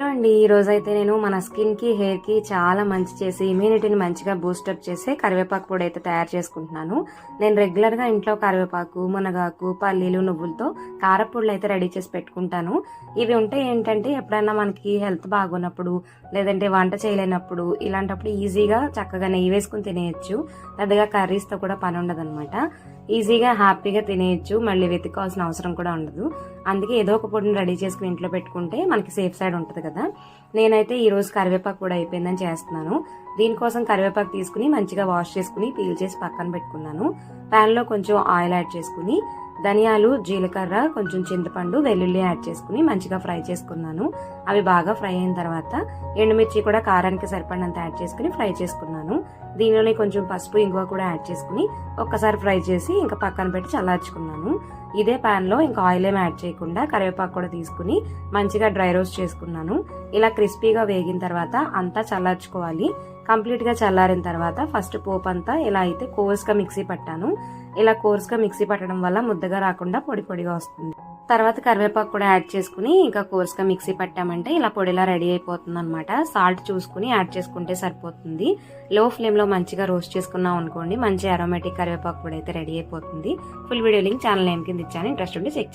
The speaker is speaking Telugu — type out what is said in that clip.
అండి ఈ రోజైతే నేను మన స్కిన్ కి హెయిర్ కి చాలా మంచి చేసి ఇమ్యూనిటీని మంచిగా బూస్టప్ చేసే కరివేపాకు పొడి అయితే తయారు చేసుకుంటున్నాను. నేను రెగ్యులర్ గా ఇంట్లో కరివేపాకు, మునగాకు, పల్లీలు, నువ్వులతో కారపొడులు అయితే రెడీ చేసి పెట్టుకుంటాను. ఇవి ఉంటే ఏంటంటే ఎప్పుడైనా మనకి హెల్త్ బాగున్నప్పుడు లేదంటే వంట చేయలేనప్పుడు ఇలాంటప్పుడు ఈజీగా చక్కగా నెయ్యి వేసుకుని తినేయచ్చు. పెద్దగా కర్రీస్ తో కూడా పని ఉండదు అనమాట. ఈజీగా హ్యాపీగా తినేయచ్చు, మళ్ళీ వెతుక్కోవాల్సిన అవసరం కూడా ఉండదు. అందుకే ఏదో ఒక పొడిని రెడీ చేసుకుని ఇంట్లో పెట్టుకుంటే మనకి సేఫ్ సైడ్ ఉంటుంది కదా. నేనైతే ఈ రోజు కరివేపాకు కూడా అయిపోయిందని చేస్తున్నాను. దీనికోసం కరివేపాకు తీసుకుని మంచిగా వాష్ చేసుకుని పీల్ చేసి పక్కన పెట్టుకున్నాను. ప్యాన్ లో కొంచెం ఆయిల్ యాడ్ చేసుకుని ధనియాలు, జీలకర్ర, కొంచెం చింతపండు, వెల్లుల్లి యాడ్ చేసుకుని మంచిగా ఫ్రై చేసుకున్నాను. అవి బాగా ఫ్రై అయిన తర్వాత ఎండుమిర్చి కూడా కారానికి సరిపడినంత యాడ్ చేసుకుని ఫ్రై చేసుకున్నాను. దీనిలోనే కొంచెం పసుపు, ఇంగువ కూడా యాడ్ చేసుకుని ఒక్కసారి ఫ్రై చేసి ఇంకా పక్కన పెట్టి చల్లార్చుకున్నాను. ఇదే ప్యాన్ లో ఇంకా ఆయిల్ ఏం యాడ్ చేయకుండా కరివేపాకు కూడా తీసుకుని మంచిగా డ్రై రోస్ట్ చేసుకున్నాను. ఇలా క్రిస్పీగా వేగిన తర్వాత అంతా చల్లార్చుకోవాలి. కంప్లీట్ గా చల్లారిన తర్వాత ఫస్ట్ పోపు అంతా ఇలా అయితే కోర్స్గా మిక్సీ పట్టాను. ఇలా కోర్స్గా మిక్సీ పట్టడం వల్ల ముద్దగా రాకుండా పొడి పొడిగా వస్తుంది. తర్వాత కరివేపాకు కూడా యాడ్ చేసుకుని ఇంకా కోర్స్గా మిక్సీ పట్టామంటే ఇలా పొడిలా రెడీ అయిపోతుంది అనమాట. సాల్ట్ చూసుకుని యాడ్ చేసుకుంటే సరిపోతుంది. లో ఫ్లేమ్ లో మంచిగా రోస్ట్ చేసుకున్నాం అనుకోండి, మంచి అరోమాటిక్ కరివేపాకు పొడి అయితే రెడీ అయిపోతుంది. Full video link channel name కింద ఇచ్చాను, ఇంట్రెస్ట్ ఉంటే చెక్